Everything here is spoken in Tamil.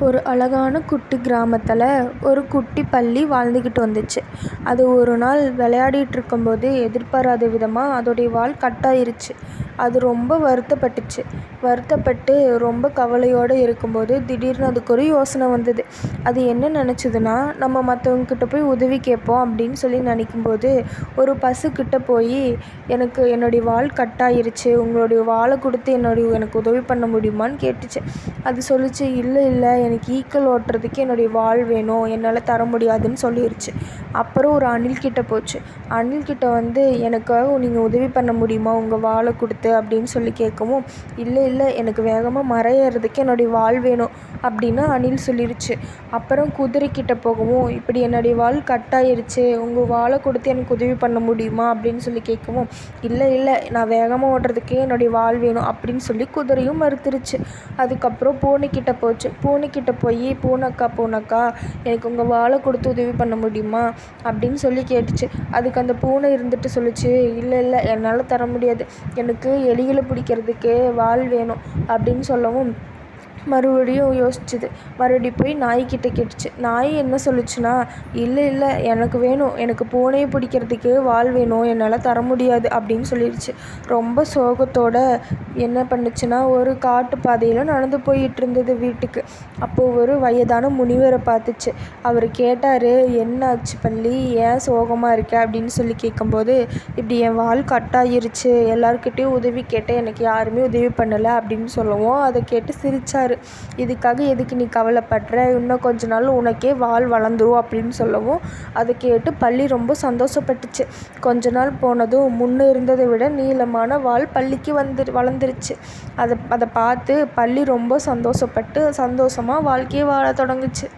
ஒரு அழகான குட்டி கிராமத்தில் ஒரு குட்டி பல்லி வாழ்ந்துக்கிட்டு வந்துச்சு. அது ஒரு நாள் விளையாடிட்டு இருக்கும்போது எதிர்பாராத விதமாக அதோடைய வால் கட்டாயிருச்சு. அது ரொம்ப வருத்தப்பட்டு ரொம்ப கவலையோடு இருக்கும்போது திடீர்னு அதுக்கு ஒரு யோசனை வந்தது. அது என்ன நினச்சிதுன்னா, நம்ம மற்றவங்கக்கிட்ட போய் உதவி கேட்போம் அப்படின்னு சொல்லி நினைக்கும்போது, ஒரு பசுக்கிட்ட போய் என்னுடைய வால் கட்டாயிருச்சு, உங்களுடைய வாலை கொடுத்து எனக்கு உதவி பண்ண முடியுமான்னு கேட்டுச்சு. அது சொல்லிச்சு, இல்லை எனக்கு ஈக்கள் ஓட்டுறதுக்கு என்னுடைய வால் வேணும், என்னால் தர முடியாதுன்னு சொல்லிருச்சு. அப்புறம் ஒரு அணில்கிட்ட போச்சு. அணில்கிட்ட வந்து எனக்காக நீங்கள் உதவி பண்ண முடியுமா உங்கள் வாலை கொடுத்து அப்படின்னு சொல்லி கேட்கவும், இல்லை எனக்கு வேகமாக மரம் ஏறுறதுக்கு என்னுடைய வால் வேணும் அப்படின்னு அணில் சொல்லிருச்சு. அப்புறம் குதிரைக்கிட்ட போகவும், இப்படி என்னுடைய வால் கட்டாயிருச்சு, உங்கள் வாலை கொடுத்து எனக்கு உதவி பண்ண முடியுமா அப்படின்னு சொல்லி கேட்கவும், இல்லை நான் வேகமாக ஓடுறதுக்கு என்னுடைய வால் வேணும் அப்படின்னு சொல்லி குதிரையும் மறுத்துருச்சு. அதுக்கப்புறம் பூனைக்கிட்ட போச்சு. பூனைக்கிட்ட போய், பூனைக்கா எனக்கு உங்கள் வாலை கொடுத்து உதவி பண்ண முடியுமா அப்படின்னு சொல்லி கேட்டுச்சு. அதுக்கு அந்த பூனை இருந்துட்டு சொல்லிச்சு, இல்லை என்னால் தர முடியாது, எனக்கு எலிகளை பிடிக்கிறதுக்கு வால் வேணும் அப்படின்னு சொல்லவும், மறுபடியும் யோசிச்சுது. மறுபடியும் போய் நாய்க்கிட்ட கேட்டுச்சு. நாய் என்ன சொல்லுச்சுன்னா, இல்லை எனக்கு வேணும், எனக்கு பூனையை பிடிக்கிறதுக்கு வால் வேணும், என்னால் தர முடியாது அப்படின்னு சொல்லிடுச்சு. ரொம்ப சோகத்தோட என்ன பண்ணுச்சுன்னா, ஒரு காட்டு பாதையில் நடந்து போயிட்டு இருந்தது வீட்டுக்கு. அப்போது ஒரு வயதான முனிவரை பார்த்துச்சு. அவர் கேட்டார், என்ன ஆச்சு பள்ளி, ஏன் சோகமாக இருக்க அப்படின்னு சொல்லி கேட்கும்போது, இப்படி என் வால் கட்டாயிருச்சு, எல்லாருக்கிட்டேயும் உதவி கேட்டேன், எனக்கு யாருமே உதவி பண்ணலை அப்படின்னு சொல்லவும், அதை கேட்டு சிரித்தார். இதுக்காக எதுக்கு நீ கவலைப்படுற, இன்னும் கொஞ்ச நாள் உனக்கே வால் வளர்ந்துரும் அப்படின்னு சொல்லவும், அதை கேட்டு பல்லி ரொம்ப சந்தோஷப்பட்டுச்சு. கொஞ்ச நாள் போனதும் முன்னே இருந்ததை விட நீளமான வால் பல்லிக்கு வளர்ந்துருச்சு. அதை பார்த்து பல்லி ரொம்ப சந்தோஷப்பட்டு சந்தோஷமாக வாழ்க்கையை வாழ தொடங்குச்சு.